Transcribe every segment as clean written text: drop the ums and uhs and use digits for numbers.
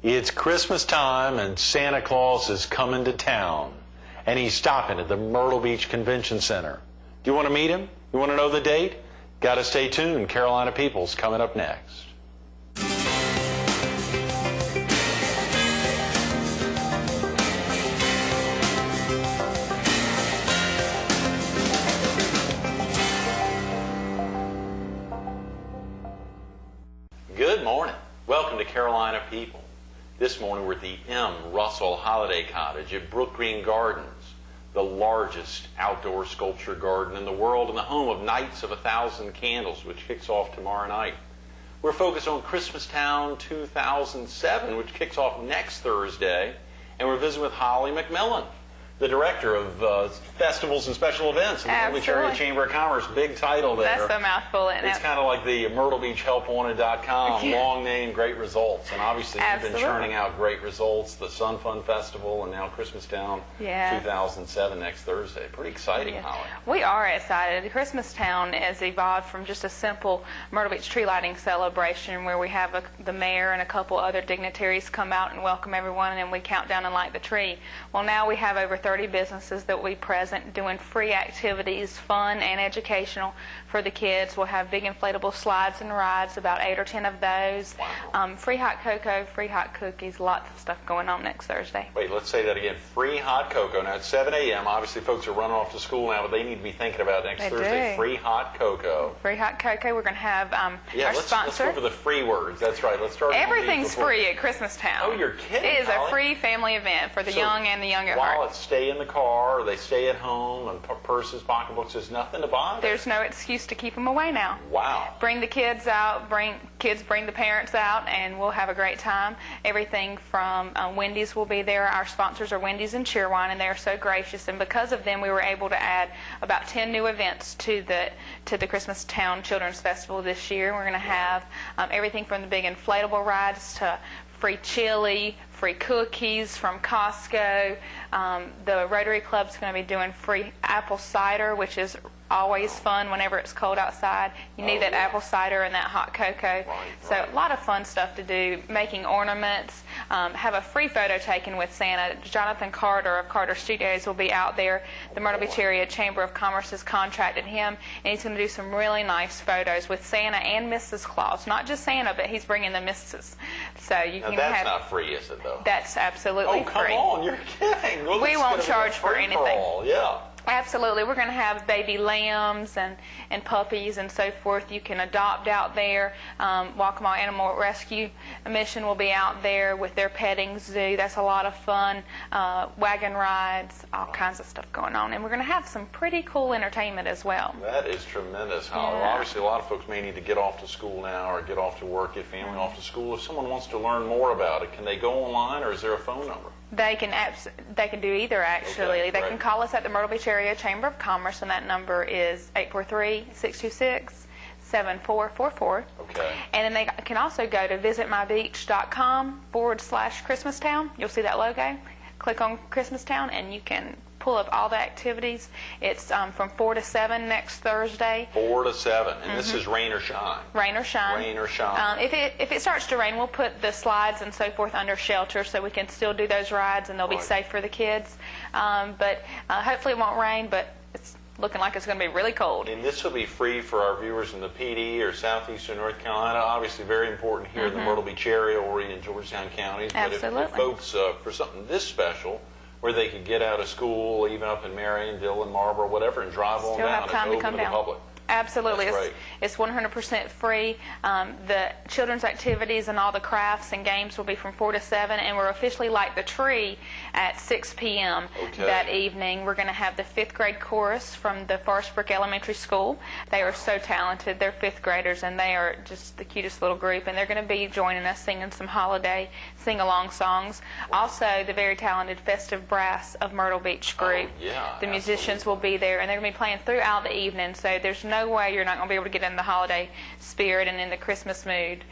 It's Christmas time and Santa Claus is coming to town. And he's stopping at the Myrtle Beach Convention Center. Do you want to meet him? You want to know the date? Got to stay tuned. Carolina People's coming up next. Good morning. Welcome to Carolina People. This morning we're at the M. Russell Holiday Cottage at Brook Green Gardens, the largest outdoor sculpture garden in the world and the home of Nights of 1,000 Candles, which kicks off tomorrow night. We're focused on Christmastown 2007, which kicks off next Thursday, and we're visiting with Holly McMillan, the director of festivals and special events in the Myrtle Beach Area Chamber of Commerce. Big title there. That's a mouthful, isn't it? It's kind of like the MyrtleBeachHelpWanted.com. Long name, great results. And obviously you've been churning out great results. The Sun Fun Festival and now Christmastown 2007 next Thursday. Pretty exciting, Holly. We are excited. Christmastown has evolved from just a simple Myrtle Beach tree lighting celebration where we have the mayor and a couple other dignitaries come out and welcome everyone, and we count down and light the tree. Well, now we have over 30 businesses that will be present doing free activities, fun and educational for the kids. We'll have big inflatable slides and rides, about 8 or 10 of those. Wow. Free hot cocoa, free hot cookies, lots of stuff going on next Thursday. Wait, let's say that again. Free hot cocoa. Now it's 7 a.m. Obviously folks are running off to school now, but they need to be thinking about next Thursday. Free hot cocoa. Free hot cocoa. We're going to have our let's sponsor. Let's go for the free words. That's right. Let's start. Everything's free at Christmastown. Oh, you're kidding. It is a free family event for the young and the young at heart. While it's stay in the car, or they stay at home, and purses, pocketbooks, there's nothing to buy. There's no excuse to keep them away now. Wow. Bring the kids out, bring the parents out, and we'll have a great time. Everything from Wendy's will be there. Our sponsors are Wendy's and Cheerwine, and they are so gracious. And because of them, we were able to add about 10 new events to the Christmastown Children's Festival this year. We're going to have everything from the big inflatable rides to free chili, free cookies from Costco. The Rotary Club's going to be doing free apple cider, which is always fun whenever it's cold outside. You need that apple cider and that hot cocoa. So a lot of fun stuff to do, making ornaments, have a free photo taken with Santa. Jonathan Carter of Carter Studios will be out there. The Myrtle Beach Area Chamber of Commerce has contracted him, and he's going to do some really nice photos with Santa and Mrs. Claus. Not just Santa, but he's bringing the Mrs. So you can that's not free, is it, though? That's absolutely free. Oh, come on, you're kidding. Well, we won't charge for anything. Yeah. Absolutely. We're going to have baby lambs and puppies and so forth. You can adopt out there. Waccamaw Animal Rescue Mission will be out there with their petting zoo. That's a lot of fun. Wagon rides, all kinds of stuff going on. And we're going to have some pretty cool entertainment as well. That is tremendous, Holly. Well, obviously, a lot of folks may need to get off to school now or get off to work, get family off to school. If someone wants to learn more about it, can they go online, or is there a phone number? They can do either, actually. Okay, they can call us at the Myrtle Beach Area Chamber of Commerce, and that number is 843-626-7444. Okay. And then they can also go to visitmybeach.com/Christmastown. You'll see that logo. Click on Christmastown, and you can pull up all the activities. It's from 4 to 7 next Thursday. 4 to 7. And this is rain or shine. Rain or shine. Rain or shine. If it starts to rain, we'll put the slides and so forth under shelter so we can still do those rides, and they'll be safe for the kids. But hopefully it won't rain, but it's looking like it's going to be really cold. And this will be free for our viewers in the PD or southeastern North Carolina. Obviously very important here in the Myrtle Beach area or in Georgetown counties. Absolutely. But if folks, for something this special, where they could get out of school, even up in Marion, Dillon, Marlboro, whatever, and drive on down. Still have time to come down. The public. Absolutely. That's right. It's 100% free. The children's activities and all the crafts and games will be from 4 to 7, and we're officially light the tree at 6 p.m. that evening. We're going to have the 5th grade chorus from the Forest Brook Elementary School. They are so talented. They're 5th graders, and they are just the cutest little group, and they're going to be joining us singing some holiday sing-along songs. Also, the very talented Festive Brass of Myrtle Beach group. The musicians will be there, and they're going to be playing throughout the evening, so there's no way you're not going to be able to get in the holiday spirit and in the Christmas mood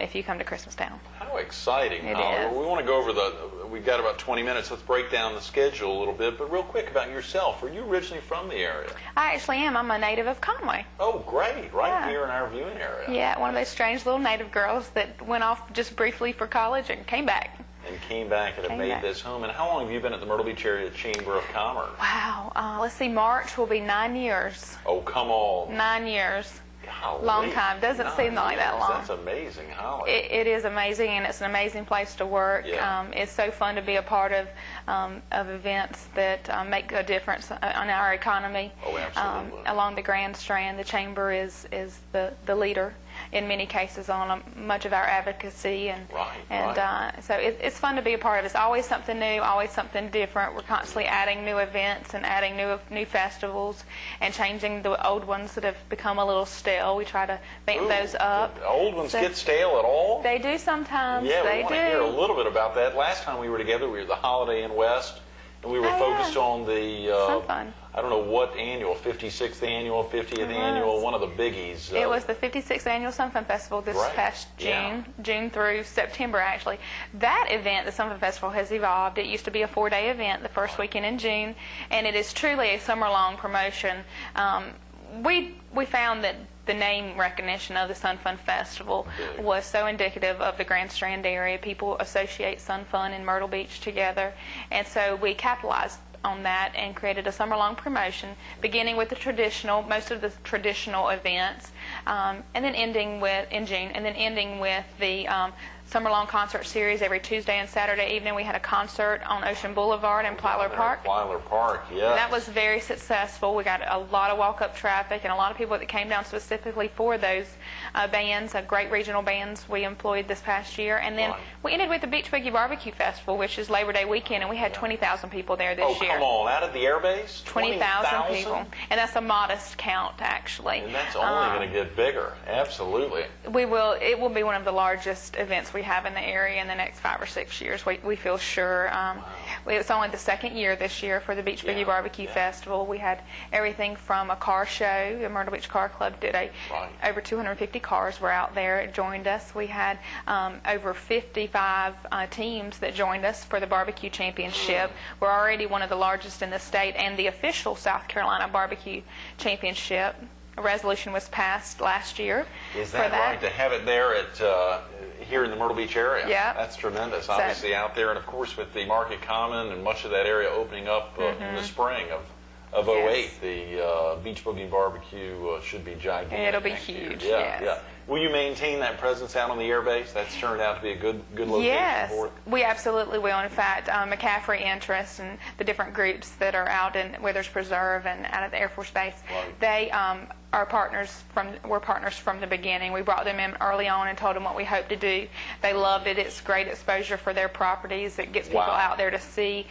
if you come to Christmastown. How exciting, It Holly. is. Well, we want to go over we've got about 20 minutes. Let's break down the schedule a little bit. But real quick about yourself. Are you originally from the area? I actually am. I'm a native of Conway. Oh, great. Right Yeah. here in our viewing area. Yeah, one of those strange little native girls that went off just briefly for college and came back. And came back and have made this home. And how long have you been at the Myrtle Beach Area Chamber of Commerce? Wow. Let's see, March will be 9 years. Oh, come on. 9 years. Golly. Long time. Doesn't seem like that long. That's amazing, Holly. It is amazing, and it's an amazing place to work. Yeah. It's so fun to be a part of events that make a difference on our economy. Oh, absolutely. Along the Grand Strand, the Chamber is the leader in many cases on much of our advocacy, and so it's fun to be a part of. It's always something new, always something different. We're constantly adding new events and adding new festivals and changing the old ones that have become a little stale. We try to vamp those up. The old ones get stale at all? They do sometimes. Yeah, they we want do. to hear a little bit about that. Last time we were together, we were at the Holiday Inn West, and we were focused on the, Some fun. I don't know what annual, 56th annual, 50th annual, one of the biggies. It was the 56th Annual Sun Fun Festival this past June, June through September, actually. That event, the Sun Fun Festival, has evolved. It used to be a 4-day event the first weekend in June, and it is truly a summer-long promotion. We found that the name recognition of the Sun Fun Festival was so indicative of the Grand Strand area. People associate Sun Fun and Myrtle Beach together, and so we capitalized on that and created a summer-long promotion, beginning with most of the traditional events, and then ending with, in June, and then ending with the summer-long concert series. Every Tuesday and Saturday evening we had a concert on Ocean Boulevard in Plyler Park. Plyler Park, yes. That was very successful. We got a lot of walk-up traffic and a lot of people that came down specifically for those bands, great regional bands we employed this past year. And then we ended with the Beach Boogie Barbecue Festival, which is Labor Day weekend, and we had 20,000 people there this year. Oh, come on. Out at the airbase? 20,000 people. And that's a modest count, actually. And that's only going to get bigger. Absolutely. It will be one of the largest events we have in the area in the next 5 or 6 years. We feel sure. It's only the second year this year for the Beach Boogie Barbecue Festival. We had everything from a car show. The Myrtle Beach Car Club did over 250 cars were out there. It joined us. We had over 55 teams that joined us for the barbecue championship. We're already one of the largest in the state and the official South Carolina barbecue championship. A resolution was passed last year. Is that right? To have it there at here in the Myrtle Beach area? Yeah. That's tremendous. Obviously out there, and of course with the Market Common and much of that area opening up in the spring of 08, the Beach Boogie Barbecue should be gigantic. It'll be huge. Yeah. Will you maintain that presence out on the airbase? That's turned out to be a good location for it. We absolutely will. In fact, McCaffrey Interest and the different groups that are out in Withers Preserve and out at the Air Force Base, they are partners we're partners from the beginning. We brought them in early on and told them what we hope to do. They loved it. It's great exposure for their properties. It gets people out there to see.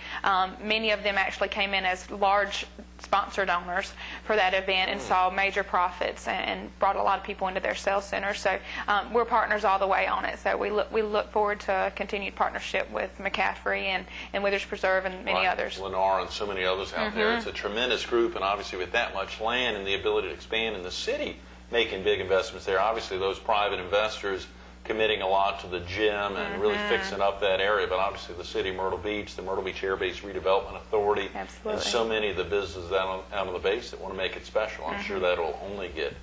Many of them actually came in as large sponsor donors for that event and saw major profits and brought a lot of people into their sales center. So we're partners all the way on it. So we look forward to a continued partnership with McCaffrey and Withers Preserve and many others. Lennar and so many others out there. It's a tremendous group, and obviously with that much land and the ability to expand in the city, making big investments there. Obviously those private investors committing a lot to the gym and really fixing up that area, but obviously the city of Myrtle Beach, the Myrtle Beach Air Base Redevelopment Authority, and so many of the businesses out on the base that want to make it special. I'm sure that'll only get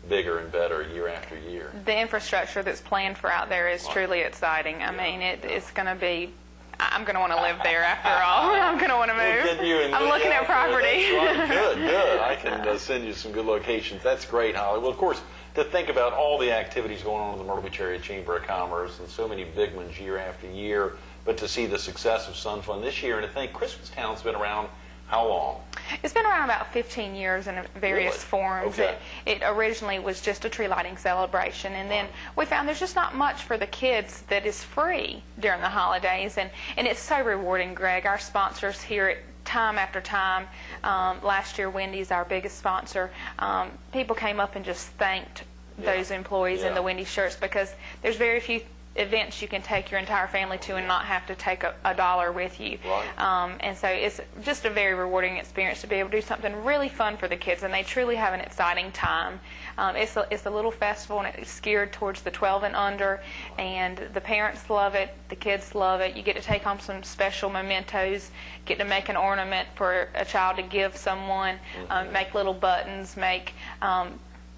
bigger and better year after year. The infrastructure that's planned for out there is truly exciting. I mean, it's going to be, I'm going to want to live there after all. I'm going to want to move. I'm looking at property. Good. I can send you some good locations. That's great, Holly. Well, of course, to think about all the activities going on in the Myrtle Beach Area Chamber of Commerce and so many big ones year after year, but to see the success of Sun Fun this year and to think Christmastown's been around how long? It's been around about 15 years in various forms. Okay. It originally was just a tree lighting celebration, and then we found there's just not much for the kids that is free during the holidays, and it's so rewarding, Greg. Our sponsors hear it time after time. Last year, Wendy's, our biggest sponsor, people came up and just thanked those employees in the Wendy's shirts, because there's very few events you can take your entire family to and not have to take a dollar with you. Right. And so it's just a very rewarding experience to be able to do something really fun for the kids, and they truly have an exciting time. It's a little festival, and it's geared towards the 12 and under, and the parents love it, the kids love it. You get to take home some special mementos, get to make an ornament for a child to give someone, make little buttons, make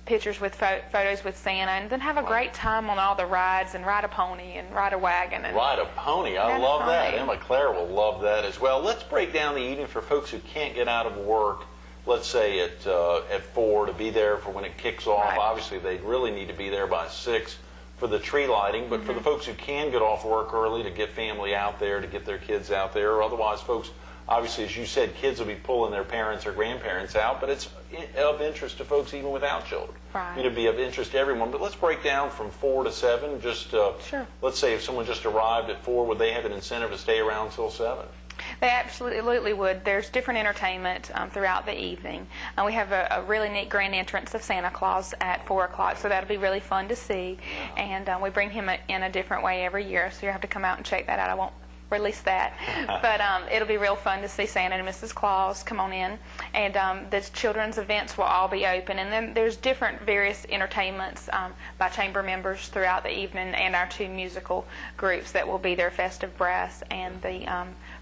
pictures with photos with Santa, and then have a great time on all the rides, and ride a pony and ride a wagon. And ride a pony. I love that. Emma Claire will love that as well. Let's break down the evening for folks who can't get out of work, let's say at 4, to be there for when it kicks off. Right. Obviously, they really need to be there by 6 for the tree lighting, but for the folks who can get off work early to get family out there, to get their kids out there, or otherwise folks, obviously, as you said, kids will be pulling their parents or grandparents out, but it's of interest to folks even without children. Right. It'll be of interest to everyone. But let's break down from 4 to 7. Just Sure. Let's say if someone just arrived at 4, would they have an incentive to stay around till 7? They absolutely would. There's different entertainment throughout the evening. We have a really neat grand entrance of Santa Claus at 4 o'clock, so that'll be really fun to see. And we bring him in a different way every year, so you have to come out and check that out. I won't release that. But it'll be real fun to see Santa and Mrs. Claus come on in. And the children's events will all be open. And then there's different various entertainments by chamber members throughout the evening, and our 2 musical groups that will be there, Festive Brass and the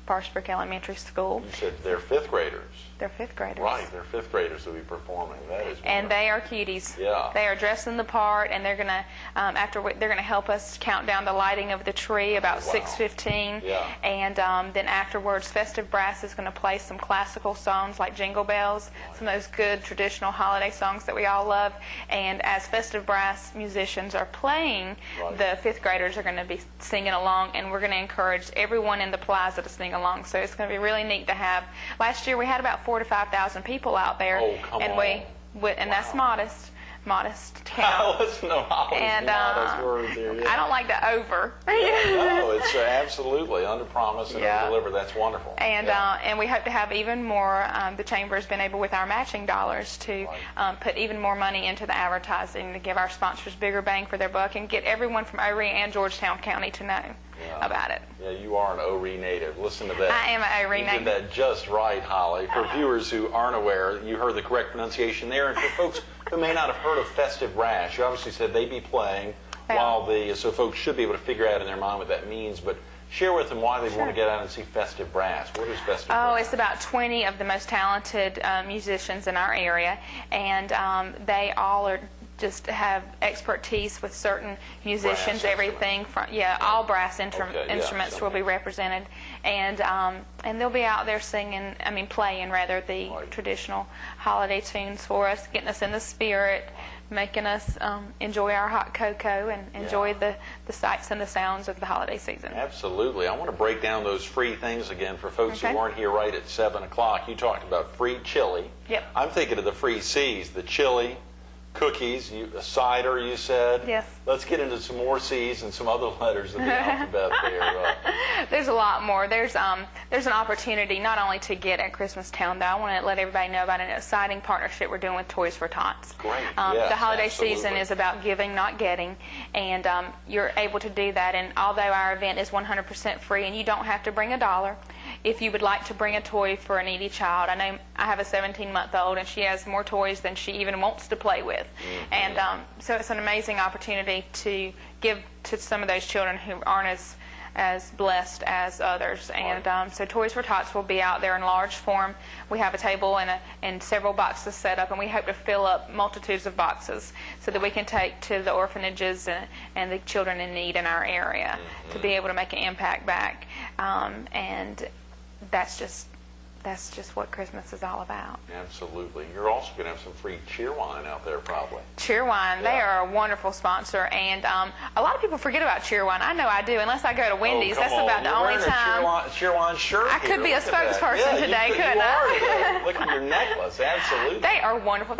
Parsbrook Elementary School. You said they're 5th graders. They're 5th graders. Right, they're 5th graders will be performing. That is wonderful. And they are cuties. Yeah. They are dressing the part, and they're gonna they're gonna help us count down the lighting of the tree about 6:15. Yeah. And then afterwards, Festive Brass is gonna play some classical songs like Jingle Bells, some of those good traditional holiday songs that we all love. And as Festive Brass musicians are playing, the 5th graders are gonna be singing along, and we're gonna encourage everyone in the plaza to sing along. So it's gonna be really neat to have. Last year we had about 4,000 to 5,000 people out there. Oh, come and on. That's modest count. Listen to all And modest words here. Yeah. I don't like to over. No, it's absolutely under promise and over deliver. That's wonderful. And we hope to have even more. The chamber has been able, with our matching dollars, to put even more money into the advertising to give our sponsors bigger bang for their buck and get everyone from Erie and Georgetown County to know about it. Yeah, you are an Erie native. Listen to that. I am an Erie native. You did that just right, Holly. For viewers who aren't aware, you heard the correct pronunciation there. And for folks who may not have heard of Festive Brass, you obviously said they'd be playing so folks should be able to figure out in their mind what that means. But share with them why they want to get out and see Festive Brass. What is Festive Brass? Oh, it's about 20 of the most talented musicians in our area, and they all are just have expertise with certain musicians. Everything from all brass instruments will be represented, and they'll be out there singing. Playing rather the traditional holiday tunes for us, getting us in the spirit, making us enjoy our hot cocoa and enjoy the sights and the sounds of the holiday season. Absolutely. I want to break down those free things again for folks who weren't here right at 7 o'clock. You talked about free chili. Yep. I'm thinking of the free C's, the chili, cookies, a cider, you said. Yes. Let's get into some more C's and some other letters of the alphabet there. There's a lot more. There's an opportunity not only to get at Christmastown, though. I want to let everybody know about an exciting partnership we're doing with Toys for Tots. Great. The holiday season is about giving, not getting, and you're able to do that. And although our event is 100% free and you don't have to bring a dollar, if you would like to bring a toy for a needy child, I know I have a 17-month-old and she has more toys than she even wants to play with. And so it's an amazing opportunity to give to some of those children who aren't as blessed as others. And so Toys for Tots will be out there in large form. We have a table and several boxes set up, and we hope to fill up multitudes of boxes so that we can take to the orphanages and the children in need in our area to be able to make an impact back. And that's just what Christmas is all about. Absolutely. You're also going to have some free Cheerwine out there, probably. Cheerwine, they are a wonderful sponsor, and a lot of people forget about Cheerwine. I know I do, unless I go to Wendy's. That's about the only time. Cheerwine shirt. I could be a spokesperson today, couldn't I? Look at your necklace. Absolutely. They are wonderful.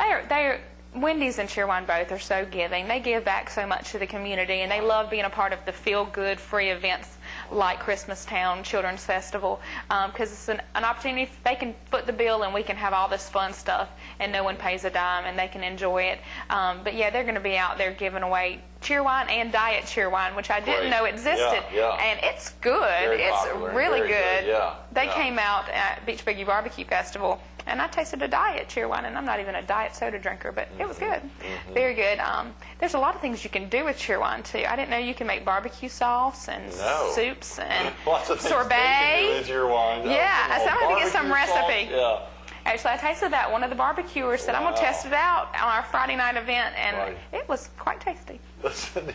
Wendy's and Cheerwine both are so giving. They give back so much to the community, and they love being a part of the feel-good free events like Christmastown Children's Festival, because it's an opportunity. They can foot the bill and we can have all this fun stuff, and no one pays a dime, and they can enjoy it. But yeah, they're going to be out there giving away cheer wine and diet cheer wine, which I didn't know existed. And it's good. Very it's popular, really very good. Yeah, They came out at Beach Boogie Barbecue Festival, and I tasted a diet cheer wine, and I'm not even a diet soda drinker, but it was good. Very good. There's a lot of things you can do with cheer wine, too. I didn't know you can make barbecue sauce and soups and lots of things sorbet. They can do with cheer wine. Yeah, so I'm going to get some recipe. Yeah. Actually, I tasted that. One of the barbecuers said, I'm going to test it out on our Friday night event, and it was quite tasty. Listen,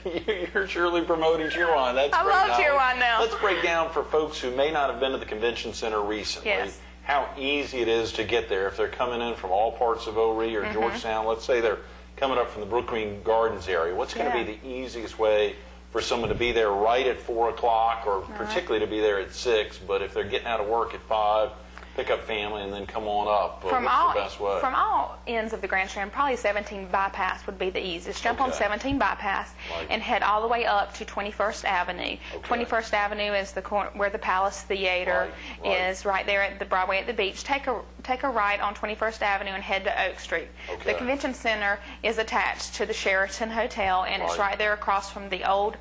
you're surely promoting cheer wine. That's I great love knowledge. cheer wine now. Let's break down for folks who may not have been to the convention center recently how easy it is to get there if they're coming in from all parts of O'Ree or Georgetown. Let's say they're coming up from the Brook Green Gardens area. What's going to be the easiest way for someone to be there right at 4 o'clock, or particularly to be there at 6, but if they're getting out of work at 5, pick up family and then come on up. What's the best way? From all ends of the Grand Strand, probably 17 Bypass would be the easiest. Jump on 17 Bypass and head all the way up to 21st Avenue. 21st Avenue is the corner where the Palace Theater is, right there at the Broadway at the beach. Take a right on 21st Avenue and head to Oak Street. The convention center is attached to the Sheraton Hotel, and it's right there across from the old,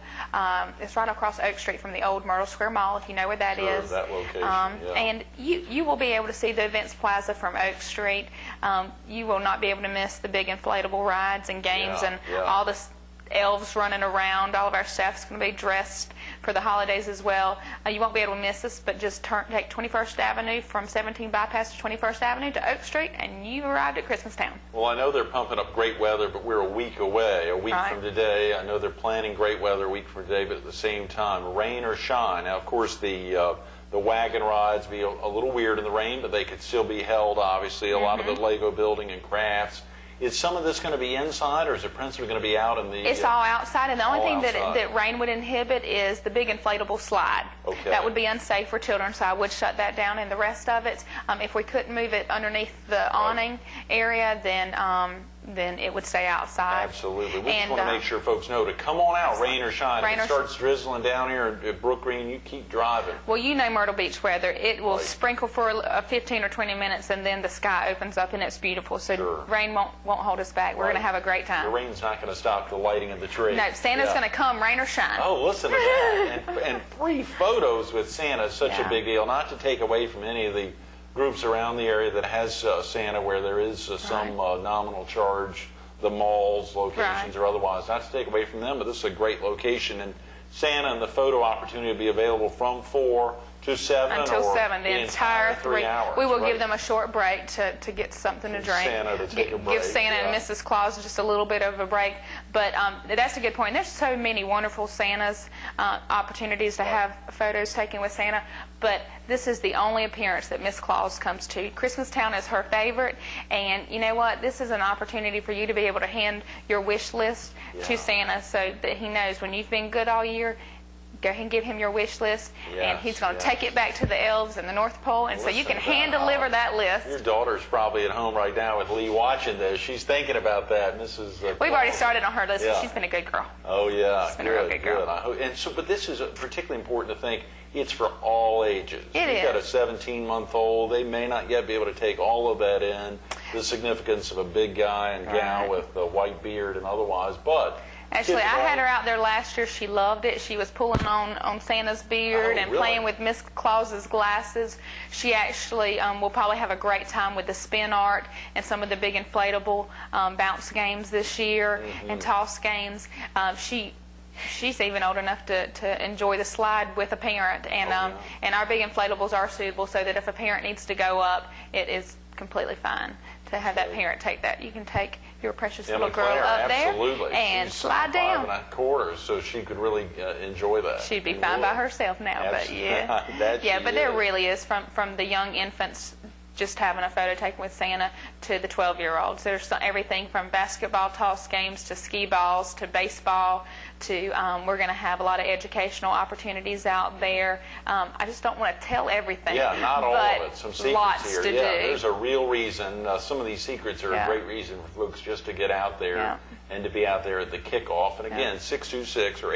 it's right across Oak Street from the old Myrtle Square Mall, if you know where that is. That location, And you will be able to see the Events Plaza from Oak Street. You will not be able to miss the big inflatable rides and games and all the elves running around. All of our staff's going to be dressed for the holidays as well. You won't be able to miss us, but just take 21st Avenue from 17 Bypass to 21st Avenue to Oak Street, and you've arrived at Christmastown. Well, I know they're pumping up great weather, but we're a week away, a week from today. I know they're planning great weather a week from today, but at the same time, rain or shine. Now, of course, the wagon rides be a little weird in the rain, but they could still be held, obviously. A lot of the Lego building and crafts. Is some of this going to be inside, or is it principally going to be out in the... It's all outside, and the only thing that rain would inhibit is the big inflatable slide. That would be unsafe for children, so I would shut that down, and the rest of it, if we couldn't move it underneath the awning area, then it would stay outside. Absolutely. We just want to make sure folks know to come on out, rain or shine. If it starts drizzling down here at Brook Green, you keep driving. Well, you know Myrtle Beach weather. It will sprinkle for 15 or 20 minutes, and then the sky opens up, and it's beautiful. So rain won't hold us back. We're going to have a great time. The rain's not going to stop the lighting of the tree. No, Santa's going to come, rain or shine. Oh, listen to that. and free photos with Santa is such a big deal. Not to take away from any of the groups around the area that has Santa, where there is some nominal charge, the malls, locations, or otherwise. Not to take away from them, but this is a great location. And Santa and the photo opportunity will be available from 4 to 7. Until 7, the entire 3 hours. We will give them a short break to get something to drink. Santa to take a break. Give Santa and Mrs. Claus just a little bit of a break. But that's a good point. There's so many wonderful Santa's opportunities to have photos taken with Santa. But this is the only appearance that Miss Claus comes to. Christmastown is her favorite. And you know what? This is an opportunity for you to be able to hand your wish list to Santa so that he knows when you've been good all year. Go ahead and give him your wish list, and he's going to take it back to the elves in the North Pole, and so you can hand-deliver that list. Your daughter's probably at home right now with Lee watching this. She's thinking about that. Mrs. We've already started on her list. She's been a good girl. Oh, yeah. She's been a real good girl. But this is particularly important to think. It's for all ages. It is. You've got a 17-month-old. They may not yet be able to take all of that in, the significance of a big guy and gal with a white beard and otherwise, but... Actually, I had her out there last year. She loved it. She was pulling on Santa's beard and playing with Miss Claus's glasses. She actually will probably have a great time with the spin art and some of the big inflatable bounce games this year and toss games. She's even old enough to enjoy the slide with a parent. And our big inflatables are suitable so that if a parent needs to go up, it is completely fine to have that parent take that. You can take your precious little girl up there and slide down. 5.25, so she could really enjoy that. She'd be fine by herself now, but but there really is from the young infants just having a photo taken with Santa to the 12-year-olds. There's everything from basketball toss games to skee balls to baseball to we're going to have a lot of educational opportunities out there. I just don't want to tell everything. Yeah, not all of it. Some secrets lots here. To do. There's a real reason. Some of these secrets are a great reason for folks just to get out there and to be out there at the kickoff. And again, 626 or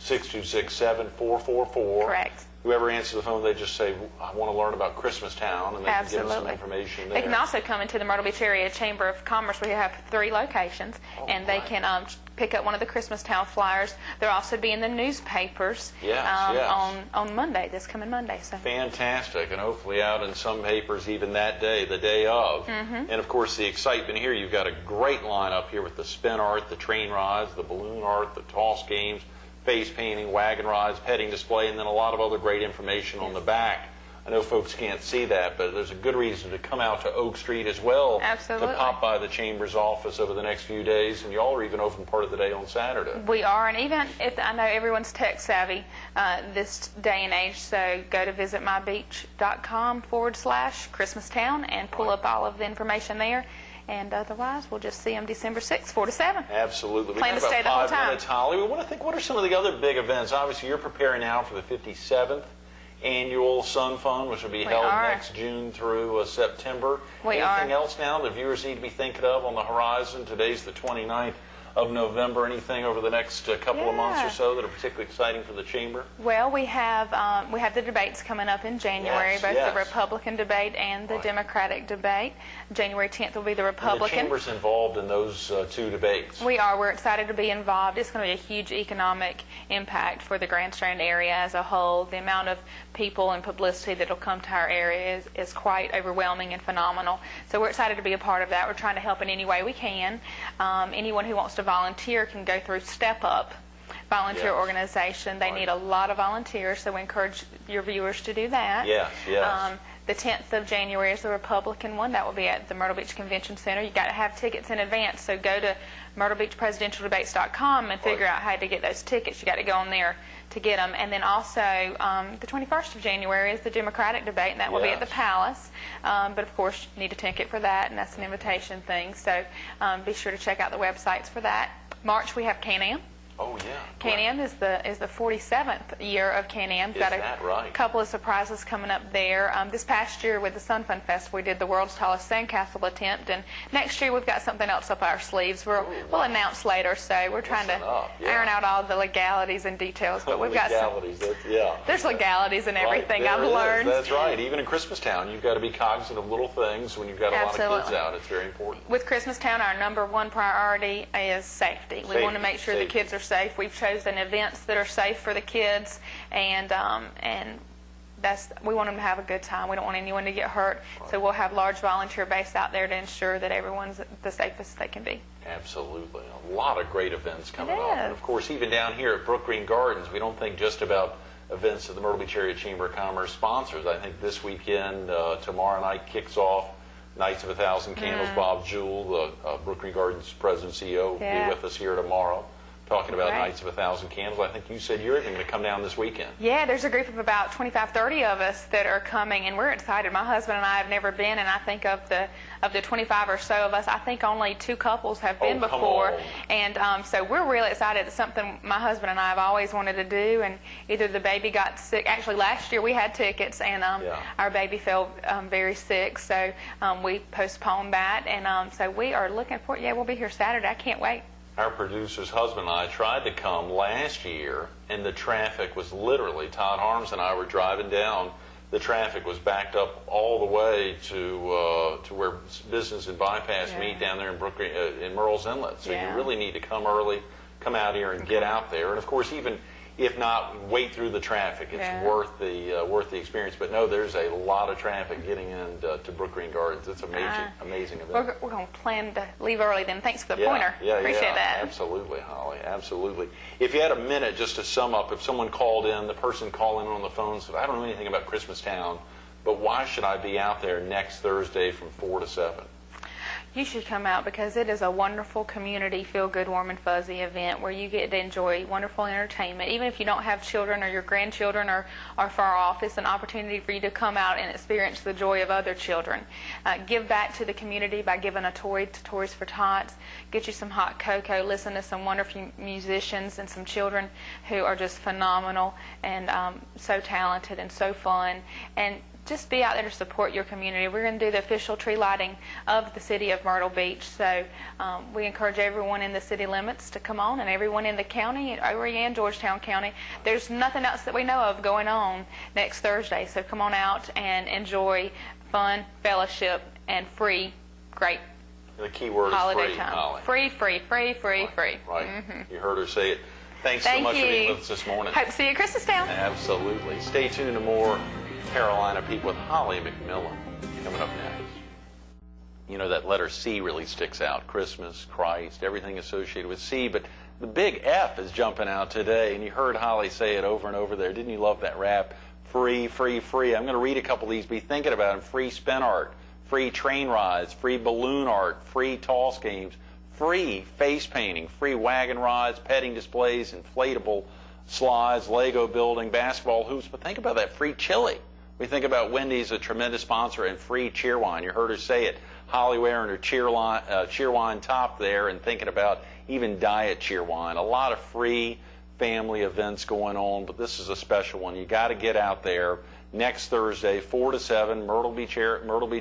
626-7444. Correct. Whoever answers the phone, they just say, I want to learn about Christmastown, and they can give them some information there. They can also come into the Myrtle Beach Area Chamber of Commerce. We have 3 locations, and they can pick up one of the Christmastown flyers. They'll also be in the newspapers on Monday, this coming Monday. So. Fantastic, and hopefully out in some papers even that day, the day of. And of course, the excitement here, you've got a great lineup here with the spin art, the train rides, the balloon art, the toss games, face painting, wagon rides, petting display, and then a lot of other great information on the back. I know folks can't see that, but there's a good reason to come out to Oak Street as well. Absolutely. To pop by the Chamber's office over the next few days, and y'all are even open part of the day on Saturday. We are, and even if I know everyone's tech savvy this day and age, so go to visitmybeach.com/Christmastown and pull up all of the information there. And otherwise, we'll just see them December 6th, 4 to 7. Absolutely. Plan to stay the whole time. 5 minutes, Holly. We want to think, what are some of the other big events? Obviously, you're preparing now for the 57th annual Sun Fun, which will be held next June through September. Anything else now the viewers need to be thinking of on the horizon? Today's the 29th of November. Anything over the next couple of months or so that are particularly exciting for the Chamber? Well, we have the debates coming up in January, both the Republican debate and the Democratic debate. January 10th will be the Republican. And the Chamber's involved in those 2 debates. We are. We're excited to be involved. It's going to be a huge economic impact for the Grand Strand area as a whole. The amount of people and publicity that will come to our area is quite overwhelming and phenomenal. So we're excited to be a part of that. We're trying to help in any way we can. Anyone who wants to volunteer can go through Step Up volunteer organization. They need a lot of volunteers, so we encourage your viewers to do that. Yes. The 10th of January is the Republican one. That will be at the Myrtle Beach Convention Center. You've got to have tickets in advance, so go to myrtlebeachpresidentialdebates.com and figure out how to get those tickets. You've got to go on there to get them. And then also, the 21st of January is the Democratic debate, and that will be at the Palace. But, of course, you need a ticket for that, and that's an invitation thing. So be sure to check out the websites for that. March, we have Can-Am. Oh, yeah. Can-Am is the 47th year of Can-Am. Got a couple of surprises coming up there. This past year with the Sun Fun Festival, we did the world's tallest sandcastle attempt, and next year we've got something else up our sleeves. We'll announce later, so we're trying to iron out all the legalities and details. But we've got there's legalities in everything I've learned. That's right. Even in Christmastown, you've got to be cognizant of little things when you've got a lot of kids out. It's very important. With Christmastown, our number one priority is safety. We want to make sure the kids are safe. We've chosen events that are safe for the kids, and we want them to have a good time. We don't want anyone to get hurt, so we'll have large volunteer base out there to ensure that everyone's the safest they can be. Absolutely. A lot of great events coming up. And of course, even down here at Brook Green Gardens, we don't think just about events that the Myrtle Beach Area Chamber of Commerce sponsors. I think this weekend, tomorrow night, kicks off Nights of a Thousand Candles. Bob Jewell, the Brook Green Gardens President and CEO, will be with us here tomorrow, talking about Nights of a Thousand Candles. I think you said you're even going to come down this weekend. Yeah, there's a group of about 25, 30 of us that are coming, and we're excited. My husband and I have never been, and I think of the 25 or so of us, I think only 2 couples have been before. And so we're really excited. It's something my husband and I have always wanted to do, and either the baby got sick. Actually, last year we had tickets, and our baby fell very sick, so we postponed that. And so we are looking for it. Yeah, we'll be here Saturday. I can't wait. Our producer's husband and I tried to come last year, and the traffic was literally, Todd Harms and I were driving down, the traffic was backed up all the way to where Business and Bypass meet down there in Merle's Inlet. So you really need to come early, come out here and get out there. And of course, even if not, wait through the traffic. It's worth the experience. But no, there's a lot of traffic getting into Brook Green Gardens. It's an amazing event. We're going to plan to leave early then. Thanks for the pointer. Appreciate that. Absolutely, Holly. Absolutely. If you had a minute just to sum up, if someone called in, the person calling in on the phone said, I don't know anything about Christmastown, but why should I be out there next Thursday from 4 to 7? You should come out because it is a wonderful community, feel-good, warm and fuzzy event where you get to enjoy wonderful entertainment. Even if you don't have children or your grandchildren are far off, it's an opportunity for you to come out and experience the joy of other children. Give back to the community by giving a toy to Toys for Tots. Get you some hot cocoa. Listen to some wonderful musicians and some children who are just phenomenal and so talented and so fun. And just be out there to support your community. We're going to do the official tree lighting of the city of Myrtle Beach. So we encourage everyone in the city limits to come on, and everyone in the county, Ouray and Georgetown County. There's nothing else that we know of going on next Thursday. So come on out and enjoy fun, fellowship, and free, great The key word holiday is free, time. Holly. Free. Right. Mm-hmm. You heard her say it. Thanks so Thank much you. for being with us this morning. Hope to see you at Christmastown. Absolutely. Stay tuned to more Carolina People with Holly McMillan coming up next. You know, that letter C really sticks out. Christmas, Christ, everything associated with C. But the big F is jumping out today, and you heard Holly say it over and over there. Didn't you love that rap? Free, free, free. I'm going to read a couple of these. Be thinking about them. Free spin art, free train rides, free balloon art, free toss games, free face painting, free wagon rides, petting displays, inflatable slides, Lego building, basketball hoops. But think about that, free chili. We think about Wendy's, a tremendous sponsor, and free cheer wine. You heard her say it. Holly wearing her cheer wine top there, and thinking about even diet cheer wine. A lot of free family events going on, but this is a special one. You got to get out there next Thursday, 4 to 7, Myrtle Beach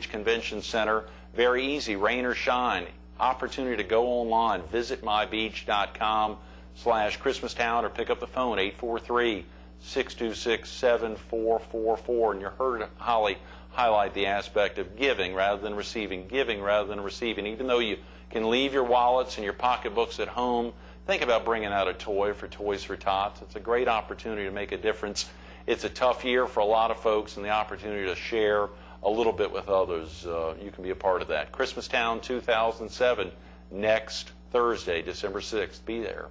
Convention Center. Very easy, rain or shine. Opportunity to go online, visit mybeach.com/Christmastown, or pick up the phone, 843-626-7444. And you heard Holly highlight the aspect of giving rather than receiving, giving rather than receiving. Even though you can leave your wallets and your pocketbooks at home, think about bringing out a toy for Toys for Tots. It's a great opportunity to make a difference. It's a tough year for a lot of folks, and the opportunity to share a little bit with others. You can be a part of that. Christmastown 2007, next Thursday, December 6th. Be there.